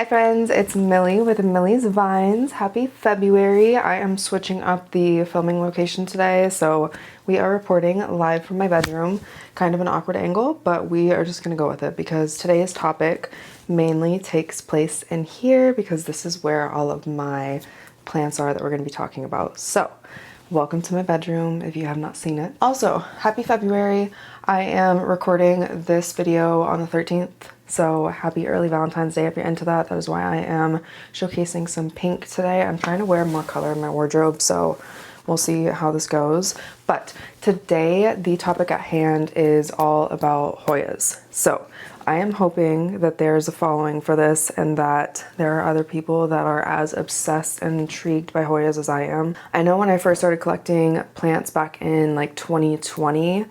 Hi friends, it's Millie with Millie's Vines. Happy February. I am switching up the filming location today, so we are reporting live from my bedroom. Kind of an awkward angle, but we are just gonna go with it because today's topic mainly takes place in here because this is where all of my plants are that we're gonna be talking about. So, welcome to my bedroom if you have not seen it. Also, happy February. I am recording this video on the 13th. So happy early Valentine's Day if you're into that. That is why I am showcasing some pink today. I'm trying to wear more color in my wardrobe, so we'll see how this goes. But today the topic at hand is all about Hoyas. So I am hoping that there's a following for this and that there are other people that are as obsessed and intrigued by Hoyas as I am. I know when I first started collecting plants back in like 2020,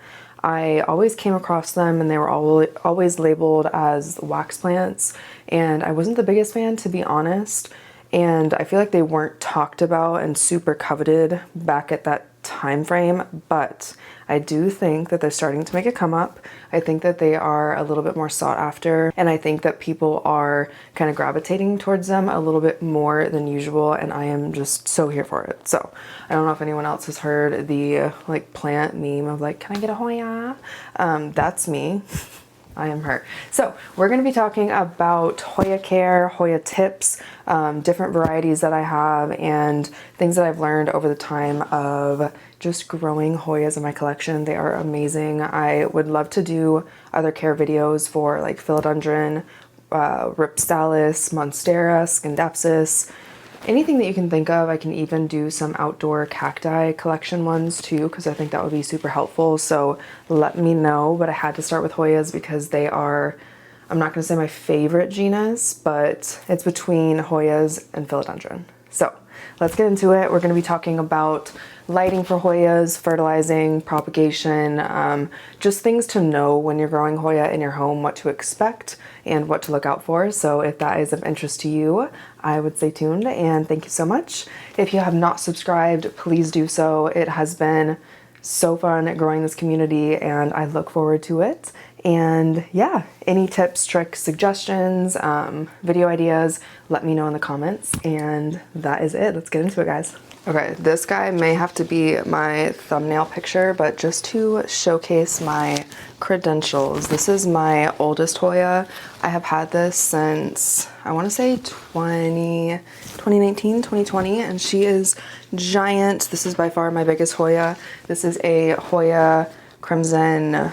I always came across them and they were always labeled as wax plants, and I wasn't the biggest fan, to be honest, and I feel like they weren't talked about and super coveted back at that time frame, but I do think that they're starting to make a come up. I think that they are a little bit more sought after, and I think that people are kind of gravitating towards them a little bit more than usual, and I am just so here for it. So I don't know if anyone else has heard the like plant meme of like, can I get a Hoya? That's me. I am her. So we're going to be talking about Hoya care, Hoya tips, different varieties that I have, and things that I've learned over the time of just growing Hoyas in my collection. They are amazing. I would love to do other care videos for like philodendron, ripsalis, monstera, scindapsus, anything that you can think of. I can even do some outdoor cacti collection ones too, because I think that would be super helpful. So let me know, but I had to start with Hoyas because they are, I'm not going to say my favorite genus, but it's between Hoyas and philodendron. So let's get into it. We're going to be talking about lighting for Hoyas, fertilizing, propagation, just things to know when you're growing Hoya in your home, what to expect and what to look out for. So if that is of interest to you, I would stay tuned, and thank you so much. If you have not subscribed, please do so. It has been so fun growing this community and I look forward to it. And yeah, any tips, tricks, suggestions, video ideas, let me know in the comments. And that is it. Let's get into it, guys. Okay, this guy may have to be my thumbnail picture, but just to showcase my credentials, this is my oldest Hoya. I have had this since, I want to say 2019, 2020, and she is giant. This is by far my biggest Hoya. This is a Hoya Crimson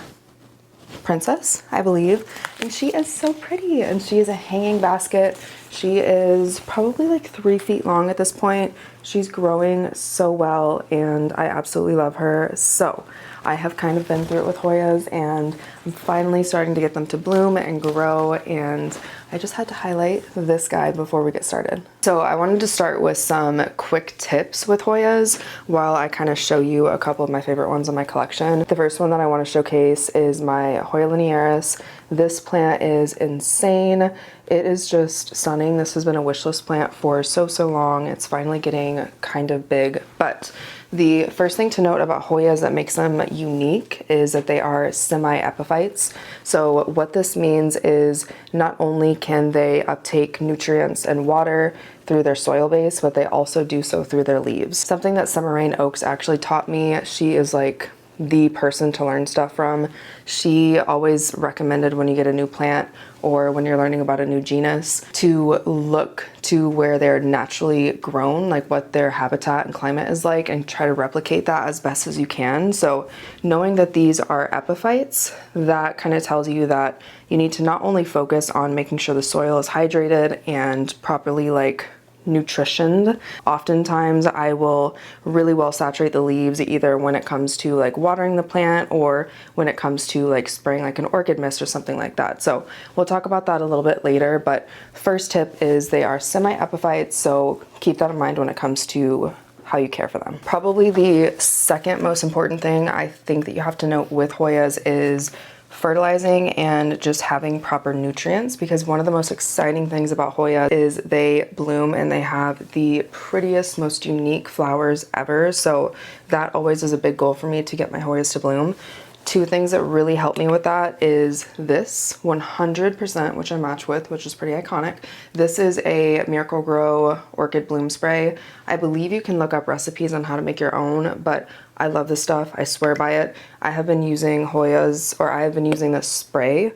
Princess, I believe, and she is so pretty, and she is a hanging basket. She is probably like 3 feet long at this point. She's growing so well and I absolutely love her. So I have kind of been through it with Hoyas and I'm finally starting to get them to bloom and grow, and I just had to highlight this guy before we get started. So I wanted to start with some quick tips with Hoyas while I kind of show you a couple of my favorite ones in my collection. The first one that I want to showcase is my Hoya linearis. This plant is insane. It is just stunning. This has been a wish list plant for so long. It's finally getting kind of big, but the first thing to note about Hoyas that makes them unique is that they are semi-epiphytes. So what this means is not only can they uptake nutrients and water through their soil base, but they also do so through their leaves. Something that Summer Rain Oaks actually taught me. She is like the person to learn stuff from. She always recommended when you get a new plant or when you're learning about a new genus to look to where they're naturally grown, like what their habitat and climate is like, and try to replicate that as best as you can. So knowing that these are epiphytes, that kind of tells you that you need to not only focus on making sure the soil is hydrated and properly like nutritioned. Oftentimes I will really well saturate the leaves either when it comes to like watering the plant or when it comes to like spraying like an orchid mist or something like that. So we'll talk about that a little bit later, but first tip is they are semi-epiphytes, so keep that in mind when it comes to how you care for them. Probably the second most important thing I think that you have to note with Hoyas is fertilizing and just having proper nutrients, because one of the most exciting things about Hoya is they bloom and they have the prettiest, most unique flowers ever. So that always is a big goal for me, to get my Hoyas to bloom. Two things that really help me with that is this 100%, which I match with, which is pretty iconic. This is a Miracle-Gro orchid bloom spray. I believe you can look up recipes on how to make your own, but I love this stuff. I swear by it. I have been using Hoyas, or I have been using this spray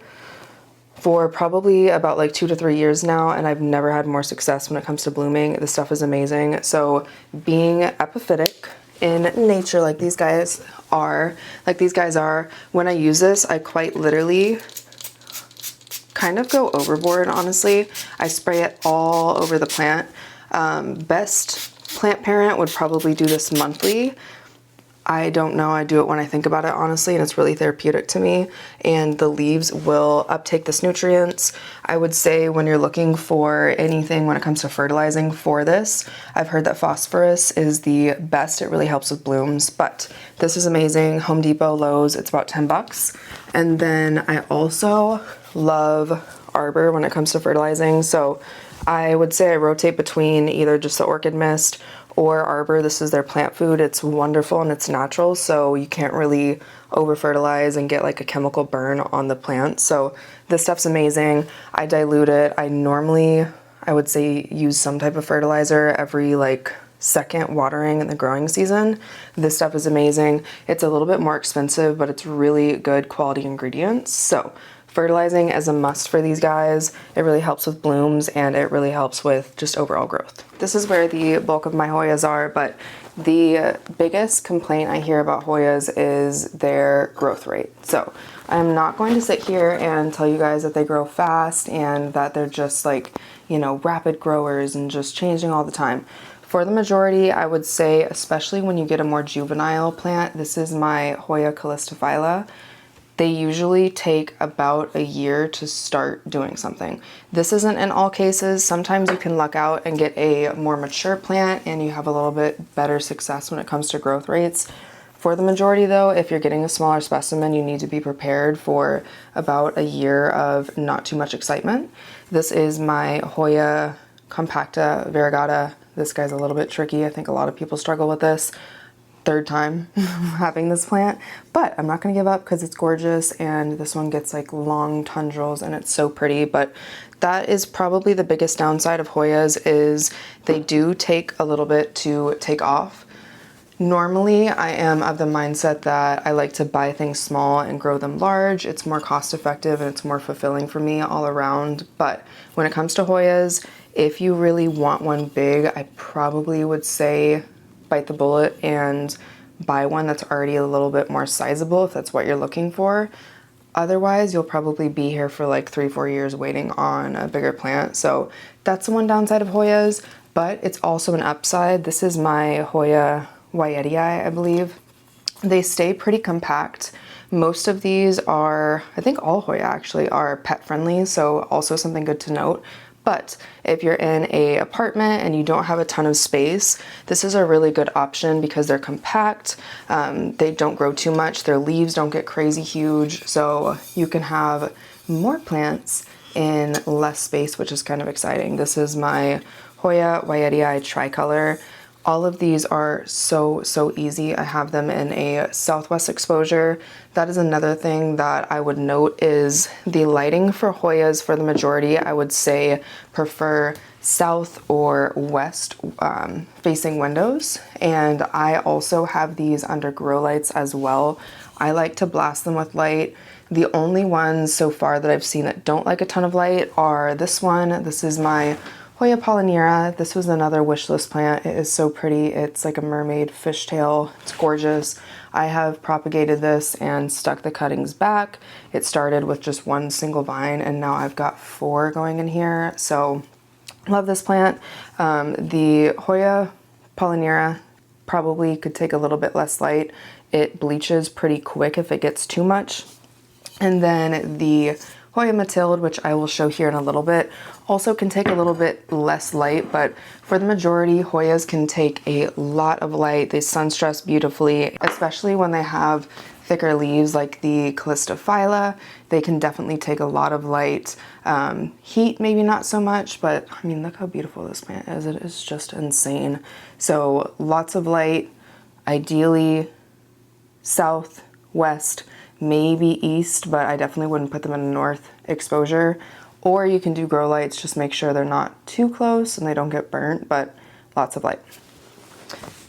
for probably about like 2 to 3 years now, and I've never had more success when it comes to blooming. This stuff is amazing. So being epiphytic in nature like these guys are, when I use this, I quite literally kind of go overboard, honestly. I spray it all over the plant. Best plant parent would probably do this monthly. I don't know, I do it when I think about it, honestly, and it's really therapeutic to me, and the leaves will uptake this nutrients. I would say when you're looking for anything when it comes to fertilizing for this, I've heard that phosphorus is the best. It really helps with blooms, but this is amazing. Home Depot, Lowe's, it's about 10 bucks. And then I also love Arbor when it comes to fertilizing, so I would say I rotate between either just the orchid mist or Arbor. This is their plant food. It's wonderful and it's natural, so you can't really over fertilize and get like a chemical burn on the plant. So this stuff's amazing. I dilute it. I normally, I would say, use some type of fertilizer every like second watering in the growing season. This stuff is amazing. It's a little bit more expensive, but it's really good quality ingredients. So fertilizing is a must for these guys. It really helps with blooms and it really helps with just overall growth. This is where the bulk of my Hoyas are, but the biggest complaint I hear about Hoyas is their growth rate. So I'm not going to sit here and tell you guys that they grow fast and that they're just like, you know, rapid growers and just changing all the time. For the majority, I would say, especially when you get a more juvenile plant, this is my Hoya calistophylla. They usually take about a year to start doing something. This isn't in all cases. Sometimes you can luck out and get a more mature plant and you have a little bit better success when it comes to growth rates. For the majority though, if you're getting a smaller specimen, you need to be prepared for about a year of not too much excitement. This is my Hoya compacta variegata. This guy's a little bit tricky. I think a lot of people struggle with this. Third time having this plant, but I'm not gonna give up because it's gorgeous, and this one gets like long tendrils and it's so pretty. But that is probably the biggest downside of Hoyas, is they do take a little bit to take off. Normally I am of the mindset that I like to buy things small and grow them large. It's more cost effective and it's more fulfilling for me all around. But when it comes to Hoyas, if you really want one big, I probably would say bite the bullet and buy one that's already a little bit more sizable if that's what you're looking for. Otherwise, you'll probably be here for like 3-4 years waiting on a bigger plant. So that's the one downside of Hoyas, but it's also an upside. This is my Hoya hoyaaaaa, I believe. They stay pretty compact. Most of these are, I think all Hoya actually are pet friendly, so also something good to note. But if you're in an apartment and you don't have a ton of space, this is a really good option because they're compact, they don't grow too much, their leaves don't get crazy huge, so you can have more plants in less space, which is kind of exciting. This is my Hoya hoyaaaaa tricolor. All of these are so easy. I have them in a southwest exposure. That is another thing that I would note, is the lighting for Hoyas. For the majority, I would say prefer south or west facing windows. And I also have these under grow lights as well. I like to blast them with light. The only ones so far that I've seen that don't like a ton of light are this one. This is my Hoya polynera. This was another wish list plant. It is so pretty. It's like a mermaid fishtail. It's gorgeous. I have propagated this and stuck the cuttings back. It started with just one single vine and now I've got 4 going in here. So love this plant. The Hoya polynera probably could take a little bit less light. It bleaches pretty quick if it gets too much. And then the Hoya Matilde, which I will show here in a little bit, also can take a little bit less light, but for the majority, Hoyas can take a lot of light. They sun stress beautifully, especially when they have thicker leaves like the calistophylla. They can definitely take a lot of light. Heat, maybe not so much, but I mean, look how beautiful this plant is. It is just insane. So lots of light, ideally south, west, maybe east, but I definitely wouldn't put them in a north exposure. Or you can do grow lights, just make sure they're not too close and they don't get burnt, but lots of light.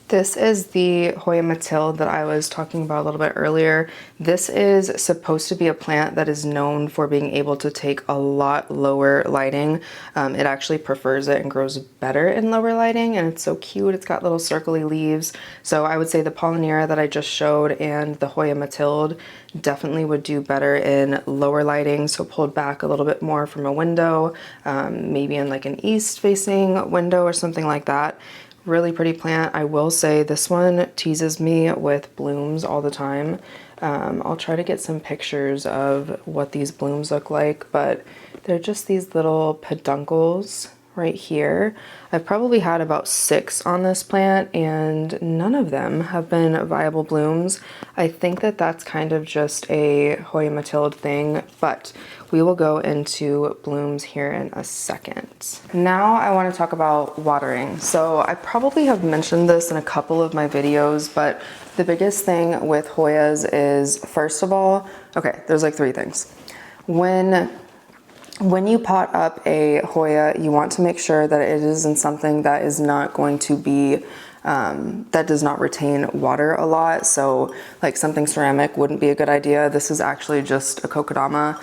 This is the Hoya Matilde that I was talking about a little bit earlier. This is supposed to be a plant that is known for being able to take a lot lower lighting. It actually prefers it and grows better in lower lighting, and it's so cute. It's got little circly leaves. So I would say the Polyneura that I just showed and the Hoya Matilde definitely would do better in lower lighting, so pulled back a little bit more from a window, maybe in like an east facing window or something like that. Really pretty plant. I will say this one teases me with blooms all the time. I'll try to get some pictures of what these blooms look like, but they're just these little peduncles right here. I've probably had about 6 on this plant and none of them have been viable blooms. I think that that's kind of just a Hoya Matilde thing, but we will go into blooms here in a second. Now I want to talk about watering. So I probably have mentioned this in a couple of my videos, but the biggest thing with Hoyas is, first of all, okay, there's like 3 things. When you pot up a Hoya, you want to make sure that it is in something that is not going to be, that does not retain water a lot. So like something ceramic wouldn't be a good idea. This is actually just a kokedama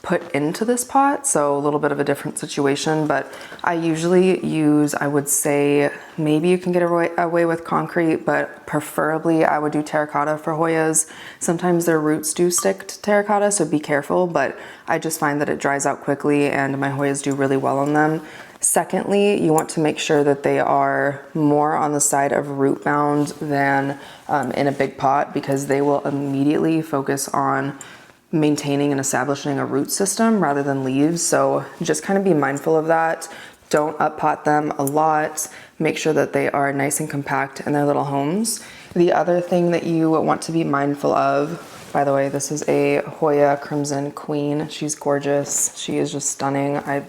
put into this pot, so a little bit of a different situation, but I usually use, I would say, maybe you can get away with concrete, but preferably I would do terracotta for Hoyas. Sometimes their roots do stick to terracotta, so be careful, but I just find that it dries out quickly and my Hoyas do really well on them. Secondly, you want to make sure that they are more on the side of root bound than in a big pot, because they will immediately focus on maintaining and establishing a root system rather than leaves. So just kind of be mindful of that. Don't up pot them a lot. Make sure that they are nice and compact in their little homes. The other thing that you want to be mindful of, by the way, this is a Hoya Crimson Queen. She's gorgeous. She is just stunning. I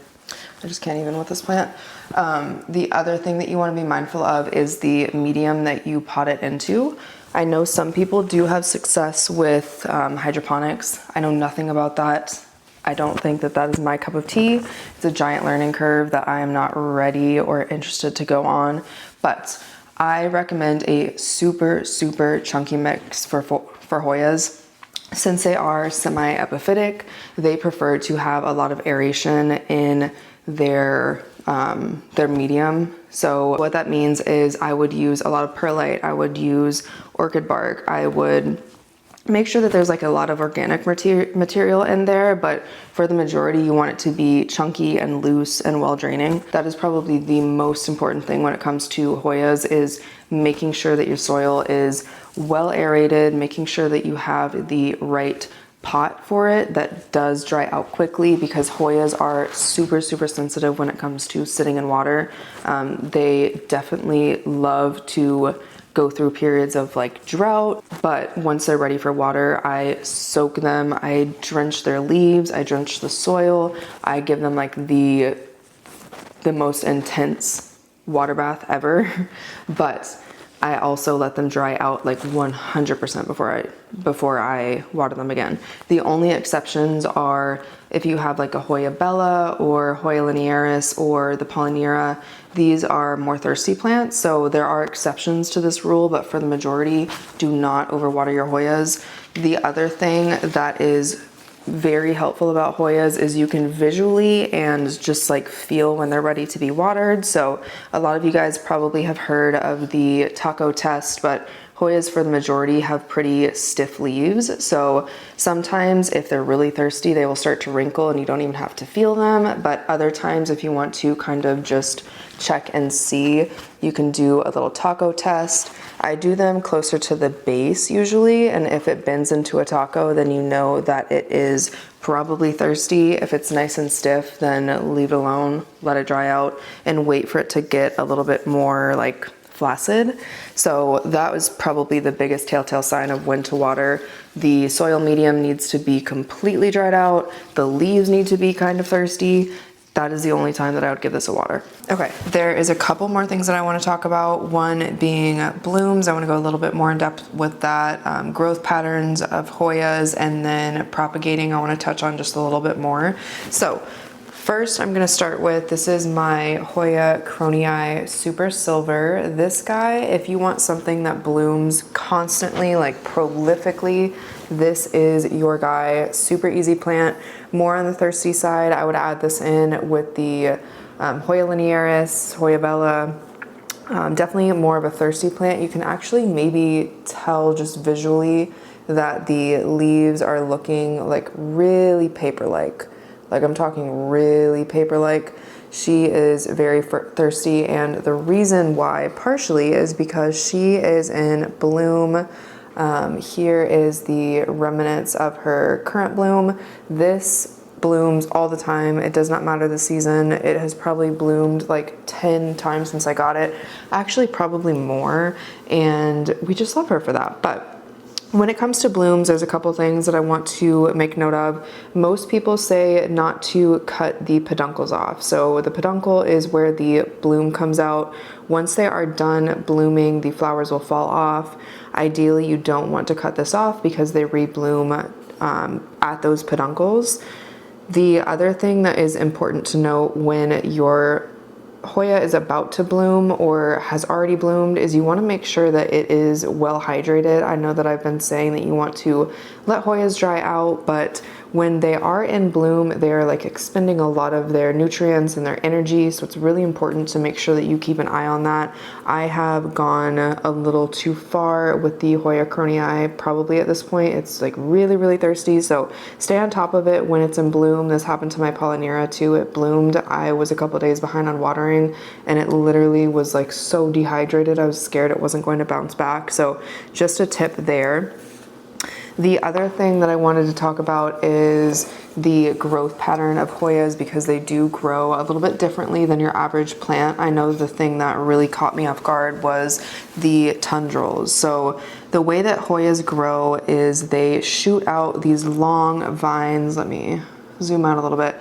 just can't even with this plant. The other thing that you want to be mindful of is the medium that you pot it into. I know some people do have success with hydroponics. I know nothing about that. I don't think that that is my cup of tea. It's a giant learning curve that I am not ready or interested to go on, but I recommend a super, super chunky mix for Hoyas. Since they are semi-epiphytic, they prefer to have a lot of aeration in their medium. So what that means is I would use a lot of perlite, I would use orchid bark, I would make sure that there's like a lot of organic material in there, but for the majority you want it to be chunky and loose and well draining. That is probably the most important thing when it comes to Hoyas, is making sure that your soil is well aerated, making sure that you have the right pot for it that does dry out quickly, because Hoyas are super, super sensitive when it comes to sitting in water. They definitely love to go through periods of like drought, but once they're ready for water, I soak them, I drench their leaves, I drench the soil, I give them like the most intense water bath ever, but I also let them dry out like 100% before I water them again. The only exceptions are if you have like a Hoya bella or Hoya linearis or the Polyneura. These are more thirsty plants, so there are exceptions to this rule, but for the majority, do not overwater your Hoyas. The other thing that is very helpful about Hoyas is you can visually and just like feel when they're ready to be watered. So a lot of you guys probably have heard of the taco test, but Hoyas for the majority have pretty stiff leaves. So sometimes if they're really thirsty, they will start to wrinkle and you don't even have to feel them. But other times, if you want to kind of just check and see, you can do a little taco test. I do them closer to the base usually, and if it bends into a taco, then you know that it is probably thirsty. If it's nice and stiff, then leave it alone, let it dry out, and wait for it to get a little bit more like flaccid. So that was probably the biggest telltale sign of when to water. The soil medium needs to be completely dried out, the leaves need to be kind of thirsty, that is the only time that I would give this a water. Okay, there is a couple more things that I want to talk about. One being blooms. I want to go a little bit more in depth with that. Growth patterns of Hoyas, and then propagating I want to touch on just a little bit more. So first I'm going to start with, this is my Hoya Cronii Super Silver. This guy, if you want something that blooms constantly, like prolifically, this is your guy. Super easy plant. More on the thirsty side, I would add this in with the Hoya linearis, Hoya bella. Definitely more of a thirsty plant. You can actually maybe tell just visually that the leaves are looking like really paper-like. Like I'm talking really paper-like. She is very thirsty, and the reason why partially is because she is in bloom. Here is the remnants of her current bloom. This blooms all the time. It does not matter the season. It has probably bloomed like 10 times since I got it. Actually, probably more. And we just love her for that. But when it comes to blooms, there's a couple things that I want to make note of. Most people say not to cut the peduncles off. So the peduncle is where the bloom comes out. Once they are done blooming, the flowers will fall off. Ideally, you don't want to cut this off because they rebloom at those peduncles. The other thing that is important to note when your Hoya is about to bloom or has already bloomed is you want to make sure that it is well hydrated. I know that I've been saying that you want to let Hoyas dry out, but when they are in bloom, they're like expending a lot of their nutrients and their energy. So it's really important to make sure that you keep an eye on that. I have gone a little too far with the Hoya Cronii probably at this point. It's like really, really thirsty. So stay on top of it when it's in bloom. This happened to my Polynera too. It bloomed. I was a couple days behind on watering, and it literally was like so dehydrated. I was scared it wasn't going to bounce back. So just a tip there. The other thing that I wanted to talk about is the growth pattern of Hoyas, because they do grow a little bit differently than your average plant. I know the thing that really caught me off guard was the tendrils. So the way that Hoyas grow is they shoot out these long vines. Let me zoom out a little bit.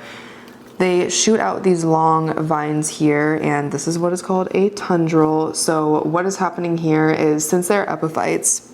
They shoot out these long vines here, and this is what is called a tendril. So what is happening here is, since they're epiphytes,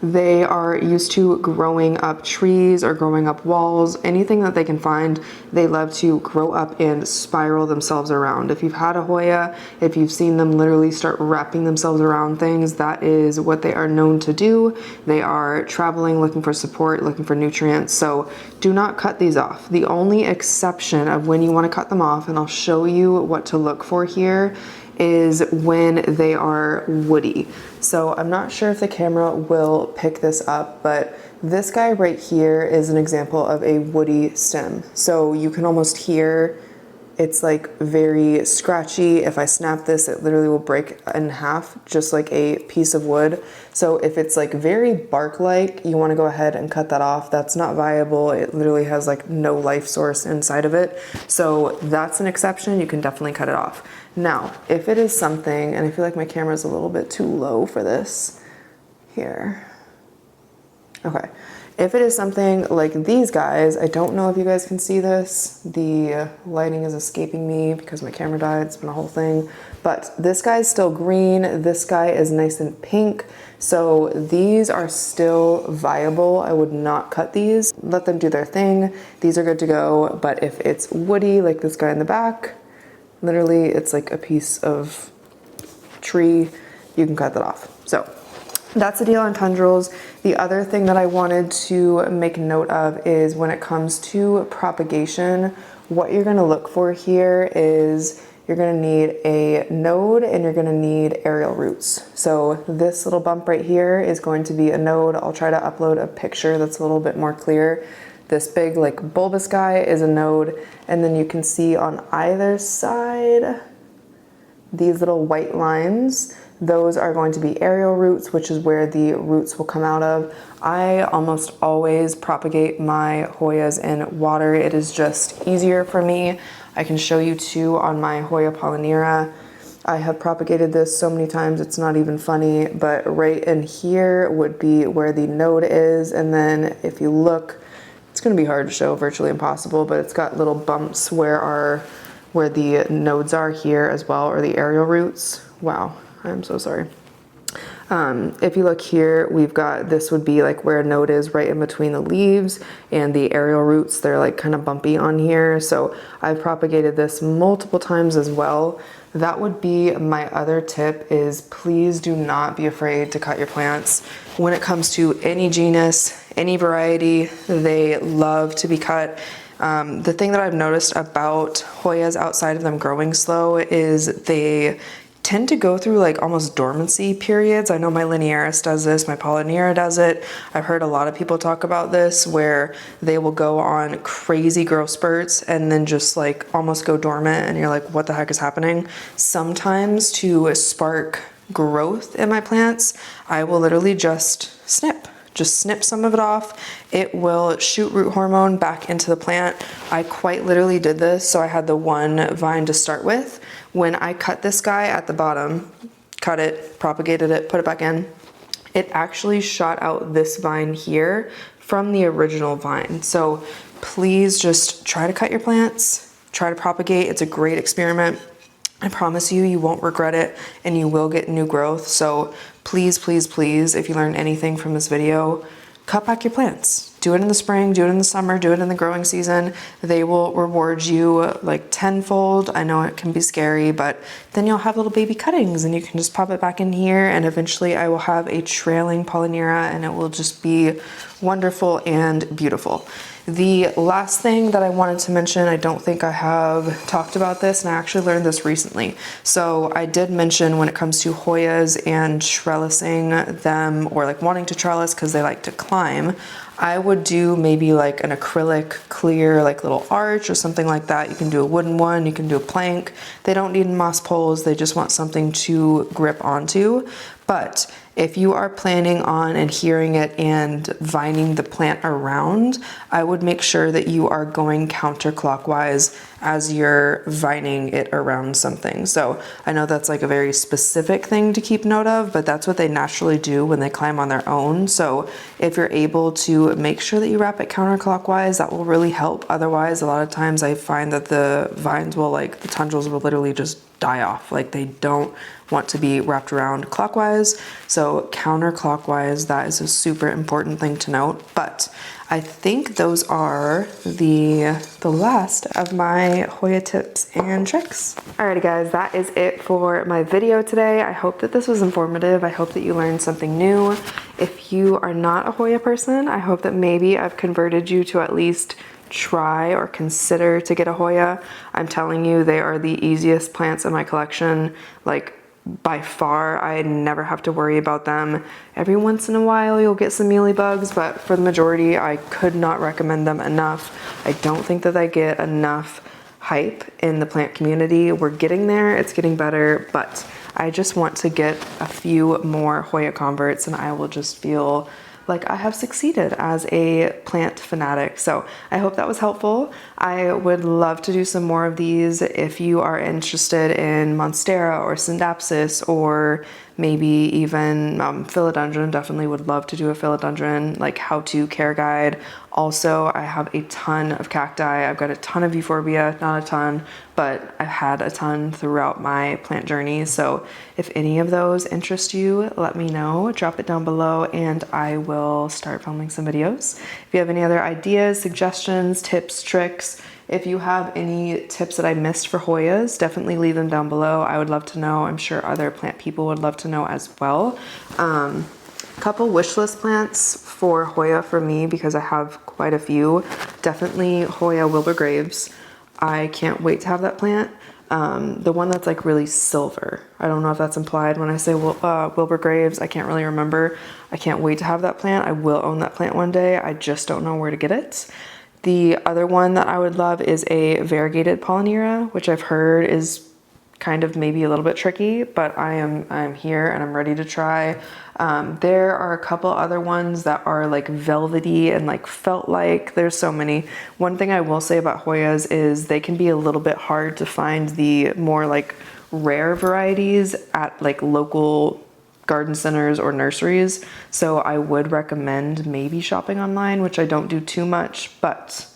they are used to growing up trees or growing up walls, anything that they can find. They love to grow up and spiral themselves around. If you've had a Hoya, if you've seen them literally start wrapping themselves around things, that is what they are known to do. They are traveling, looking for support, looking for nutrients. So do not cut these off. The only exception of when you want to cut them off, and I'll show you what to look for here, is when they are woody. So I'm not sure if the camera will pick this up, but this guy right here is an example of a woody stem. So you can almost hear it's like very scratchy. If I snap this, it literally will break in half, just like a piece of wood. So if it's like very bark-like, you want to go ahead and cut that off. That's not viable. It literally has like no life source inside of it. So that's an exception. You can definitely cut it off. Now, if it is something, and I feel like my camera is a little bit too low for this here. Okay. If it is something like these guys, I don't know if you guys can see this. The lighting is escaping me because my camera died. It's been a whole thing. But this guy is still green. This guy is nice and pink. So these are still viable. I would not cut these. Let them do their thing. These are good to go. But if it's woody, like this guy in the back, literally it's like a piece of tree, you can cut that off. So that's the deal on tendrils. The other thing that I wanted to make note of is when it comes to propagation, what you're gonna look for here is you're gonna need a node and you're gonna need aerial roots. So this little bump right here is going to be a node. I'll try to upload a picture that's a little bit more clear. This big like bulbous guy is a node, and then you can see on either side these little white lines. Those are going to be aerial roots, which is where the roots will come out of. I almost always propagate my Hoyas in water. It is just easier for me. I can show you too on my Hoya Polynera. I have propagated this so many times, it's not even funny, but right in here would be where the node is. And then if you look it's going to be hard to show, virtually impossible, but it's got little bumps where the nodes are here as well, or the aerial roots. Wow, I'm so sorry. If you look here, we've got, this would be like where a node is right in between the leaves, and the aerial roots, they're like kind of bumpy on here. So I've propagated this multiple times as well. That would be my other tip, is please do not be afraid to cut your plants. When it comes to any genus, any variety, they love to be cut. The thing that I've noticed about Hoyas outside of them growing slow is they tend to go through like almost dormancy periods. I know my linearis does this, my polyneura does it. I've heard a lot of people talk about this, where they will go on crazy growth spurts and then just like almost go dormant, and you're like, what the heck is happening? Sometimes to spark growth in my plants, I will literally just snip some of it off. It will shoot root hormone back into the plant. I quite literally did this. So I had the one vine to start with. When I cut this guy at the bottom, cut it, propagated it, put it back in, it actually shot out this vine here from the original vine. So please just try to cut your plants, try to propagate. It's a great experiment. I promise you, you won't regret it, and you will get new growth. So please, please, please, if you learned anything from this video, cut back your plants. Do it in the spring, do it in the summer, do it in the growing season. They will reward you like tenfold. I know it can be scary, but then you'll have little baby cuttings and you can just pop it back in here, and eventually I will have a trailing polyneura, and it will just be wonderful and beautiful. The last thing that I wanted to mention, I don't think I have talked about this, and I actually learned this recently. So I did mention when it comes to Hoyas and trellising them, or like wanting to trellis because they like to climb, I would do maybe like an acrylic clear like little arch or something like that. You can do a wooden one, you can do a plank. They don't need moss poles, they just want something to grip onto. But if you are planning on adhering it and vining the plant around, I would make sure that you are going counterclockwise as you're vining it around something. So I know that's like a very specific thing to keep note of, but that's what they naturally do when they climb on their own. So if you're able to make sure that you wrap it counterclockwise, that will really help. Otherwise, a lot of times I find that the vines will, like the tendrils will literally just die off. Like they don't want to be wrapped around clockwise. So counterclockwise, that is a super important thing to note. But I think those are the last of my Hoya tips and tricks. Alrighty guys, that is it for my video today. I hope that this was informative. I hope that you learned something new. If you are not a Hoya person, I hope that maybe I've converted you to at least try or consider to get a Hoya. I'm telling you, they are the easiest plants in my collection. Like by far, I never have to worry about them. Every once in a while you'll get some mealybugs, but for the majority I could not recommend them enough. I don't think that they get enough hype in the plant community. We're getting there, it's getting better, but I just want to get a few more Hoya converts and I will just feel like I have succeeded as a plant fanatic. So I hope that was helpful. I would love to do some more of these. If you are interested in Monstera or Syndapsis or maybe even Philodendron, definitely would love to do a Philodendron like how-to care guide. Also, I have a ton of cacti. I've got a ton of euphorbia, not a ton, but I've had a ton throughout my plant journey. So if any of those interest you, let me know, drop it down below and I will start filming some videos. If you have any other ideas, suggestions, tips, tricks, if you have any tips that I missed for Hoyas, definitely leave them down below. I would love to know. I'm sure other plant people would love to know as well. Couple wish list plants for Hoya for me because I have quite a few. Definitely Hoya Wilbur Graves. I can't wait to have that plant. The one that's like really silver. I don't know if that's implied when I say Wilbur Graves. I can't really remember. I can't wait to have that plant. I will own that plant one day. I just don't know where to get it. The other one that I would love is a variegated polyneura, which I've heard is kind of maybe a little bit tricky, but I'm here and I'm ready to try. There are a couple other ones that are like velvety and like felt-like. There's so many. One thing I will say about Hoyas is they can be a little bit hard to find the more like rare varieties at like local garden centers or nurseries. So I would recommend maybe shopping online, which I don't do too much, but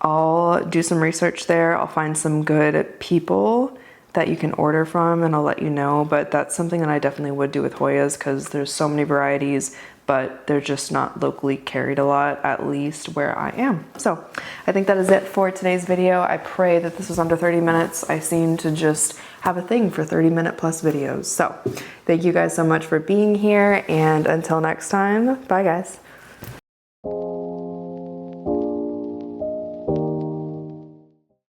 I'll do some research there. I'll find some good people that you can order from and I'll let you know. But that's something that I definitely would do with Hoyas because there's so many varieties, but they're just not locally carried a lot, at least where I am. So I think that is it for today's video. I pray that this was under 30 minutes. I seem to just have a thing for 30-minute plus videos. So thank you guys so much for being here, and until next time, bye guys.